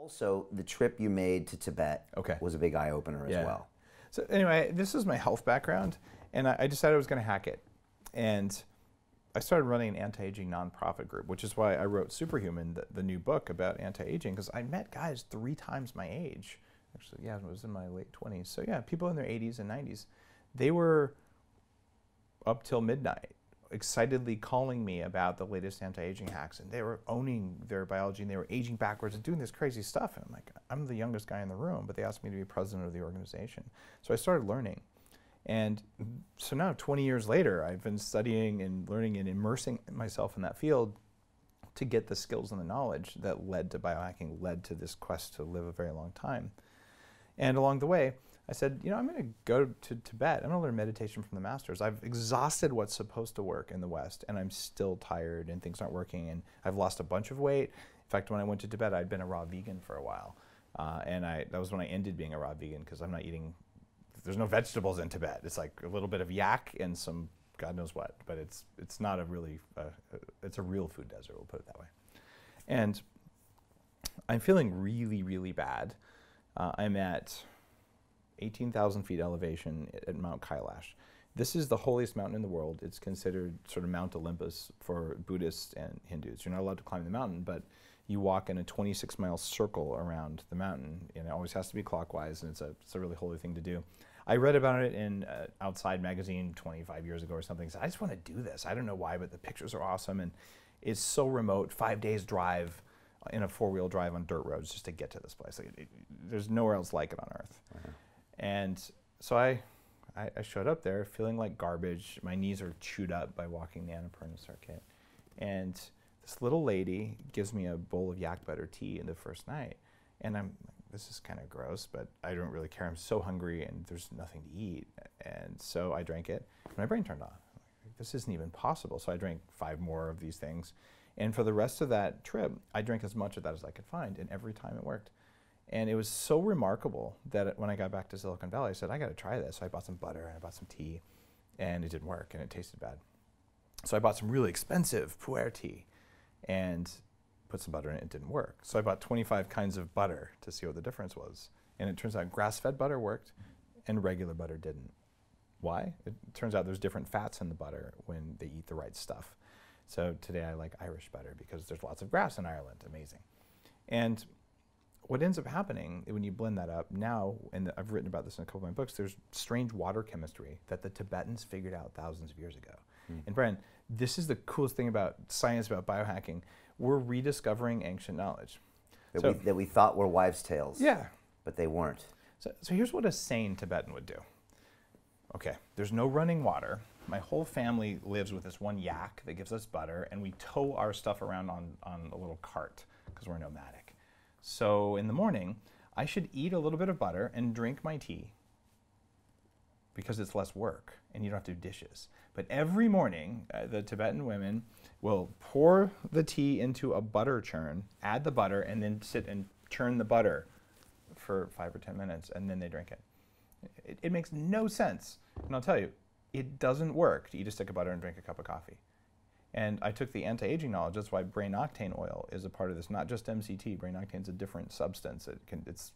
Also, the trip you made to Tibet was a big eye-opener as well. So anyway, this is my health background, and I decided I was going to hack it. And I started running an anti-aging nonprofit group, which is why I wrote Superhuman, the new book about anti-aging, because I met guys 3 times my age. Actually, yeah, it was in my late 20s. So yeah, people in their 80s and 90s. They were up till midnight, excitedly calling me about the latest anti-aging hacks, and they were owning their biology, and they were aging backwards and doing this crazy stuff. And I'm like, I'm the youngest guy in the room, but they asked me to be president of the organization. So I started learning. And so now, 20 years later, I've been studying and learning and immersing myself in that field to get the skills and the knowledge that led to biohacking, led to this quest to live a very long time. And along the way, I said, you know, I'm going to go to Tibet. I'm going to learn meditation from the masters. I've exhausted what's supposed to work in the West, and I'm still tired, and things aren't working, and I've lost a bunch of weight. In fact, when I went to Tibet, I'd been a raw vegan for a while, and that was when I ended being a raw vegan, because I'm not eating. There's no vegetables in Tibet. It's like a little bit of yak and some God knows what, but it's not a really it's a real food desert. We'll put it that way. And I'm feeling really, really bad. I'm at 18,000 feet elevation at Mount Kailash. This is the holiest mountain in the world. It's considered sort of Mount Olympus for Buddhists and Hindus. You're not allowed to climb the mountain, but you walk in a 26-mile circle around the mountain, and it always has to be clockwise, and it's a really holy thing to do. I read about it in Outside magazine 25 years ago or something. So I just want to do this. I don't know why, but the pictures are awesome, and it's so remote. 5 days drive in a 4-wheel drive on dirt roads just to get to this place. Like, there's nowhere else like it on Earth. And so I showed up there feeling like garbage. My knees are chewed up by walking the Annapurna Circuit. And this little lady gives me a bowl of yak butter tea in the first night. And I'm this is kind of gross, but I don't really care. I'm so hungry and there's nothing to eat. And so I drank it, and my brain turned on. This isn't even possible. So I drank 5 more of these things. And for the rest of that trip, I drank as much of that as I could find, and every time it worked. And it was so remarkable that when I got back to Silicon Valley, I said, I got to try this. So I bought some butter and I bought some tea, and it didn't work, and it tasted bad. So I bought some really expensive pu'er tea and put some butter in it. It didn't work. So I bought 25 kinds of butter to see what the difference was. And it turns out grass-fed butter worked and regular butter didn't. Why? It turns out there's different fats in the butter when they eat the right stuff. So today I like Irish butter because there's lots of grass in Ireland. Amazing. And what ends up happening when you blend that up now, and I've written about this in a couple of my books, there's strange water chemistry that the Tibetans figured out thousands of years ago. And Brian, this is the coolest thing about science, about biohacking. We're rediscovering ancient knowledge. That we thought were wives' tales. Yeah. But they weren't. So here's what a sane Tibetan would do. Okay, there's no running water. My whole family lives with this one yak that gives us butter, and we tow our stuff around on a little cart because we're nomadic. So in the morning, I should eat a little bit of butter and drink my tea because it's less work and you don't have to do dishes. But every morning, the Tibetan women will pour the tea into a butter churn, add the butter, and then sit and churn the butter for 5 or 10 minutes, and then they drink it. It makes no sense. And I'll tell you, it doesn't work to eat a stick of butter and drink a cup of coffee. And I took the anti-aging knowledge. That's why brain octane oil is a part of this, not just MCT. Brain octane is a different substance.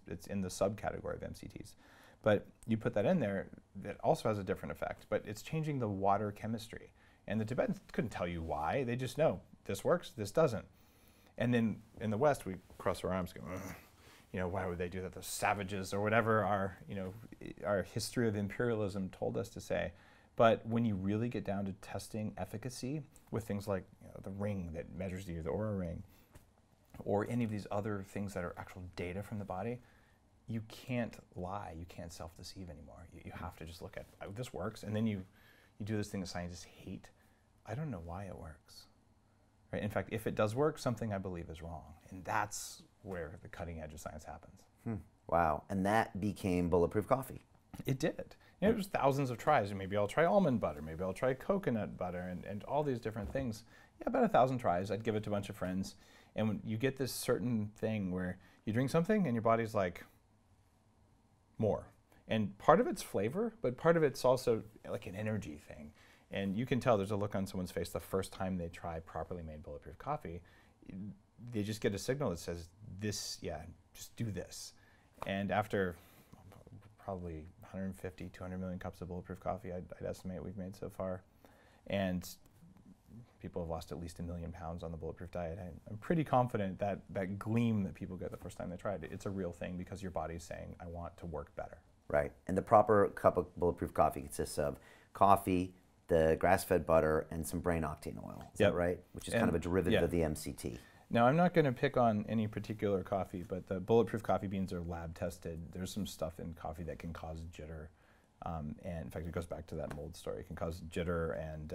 It's in the subcategory of MCTs. But you put that in there, that also has a different effect. But it's changing the water chemistry. And the Tibetans couldn't tell you why. They just know this works, this doesn't. And then in the West, we cross our arms, going, you know, why would they do that? Those savages or whatever our history of imperialism told us to say. But when you really get down to testing efficacy with things like the ring that measures the Oura ring, or any of these other things that are actual data from the body, you can't lie, you can't self-deceive anymore. You have to just look at, oh, this works, and then you do this thing that scientists hate. I don't know why it works. Right? In fact, if it does work, something I believe is wrong. And that's where the cutting edge of science happens. Wow, and that became Bulletproof Coffee. It did. You know, there's thousands of tries. And maybe I'll try almond butter, maybe I'll try coconut butter, and all these different things. Yeah, about 1,000 tries. I'd give it to a bunch of friends. And when you get this certain thing where you drink something and your body's like, more. And part of it's flavor, but part of it's also like an energy thing. And you can tell there's a look on someone's face the first time they try properly made bulletproof coffee. they just get a signal that says, this, yeah, just do this. And after probably 150, 200 million cups of Bulletproof coffee, I'd estimate we've made so far. And people have lost at least 1 million pounds on the Bulletproof diet. I'm pretty confident that that gleam that people get the first time they try it, it's a real thing because your body's saying, I want to work better. Right. And the proper cup of Bulletproof coffee consists of coffee, the grass-fed butter, and some brain octane oil. Is that right? Which is kind of a derivative of the MCT. Now, I'm not going to pick on any particular coffee, but the Bulletproof coffee beans are lab tested. There's some stuff in coffee that can cause jitter. And in fact, it goes back to that mold story. It can cause jitter and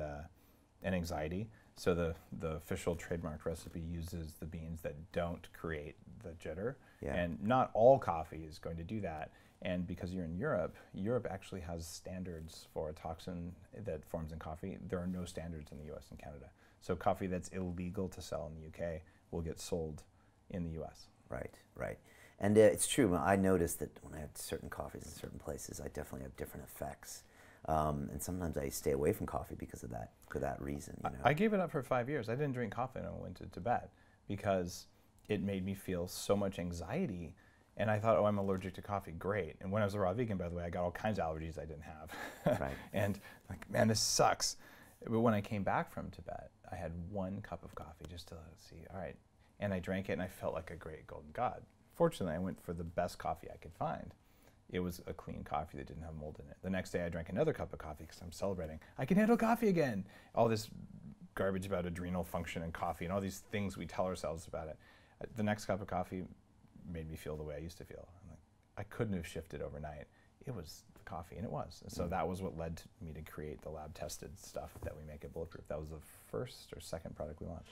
anxiety. So the official trademarked recipe uses the beans that don't create the jitter. Yeah. And not all coffee is going to do that. And because you're in Europe, Europe actually has standards for a toxin that forms in coffee. There are no standards in the US and Canada. So coffee that's illegal to sell in the UK will get sold in the US. Right, right. And it's true, I noticed that when I have certain coffees in certain places, I definitely have different effects. And sometimes I stay away from coffee because of that, for that reason. You know? I gave it up for 5 years. I didn't drink coffee when I went to Tibet because it made me feel so much anxiety. And I thought, oh, I'm allergic to coffee. Great. And when I was a raw vegan, by the way, I got all kinds of allergies I didn't have. Right. And like, man, this sucks. But when I came back from Tibet, I had 1 cup of coffee just to see, all right. And I drank it and I felt like a great golden god. Fortunately, I went for the best coffee I could find. It was a clean coffee that didn't have mold in it. The next day I drank another cup of coffee because I'm celebrating. I can handle coffee again. All this garbage about adrenal function and coffee and all these things we tell ourselves about it. The next cup of coffee made me feel the way I used to feel. I'm like, I couldn't have shifted overnight. It was the coffee, and it was. And so that was what led me to create the lab-tested stuff that we make at Bulletproof. That was the first or second product we launched.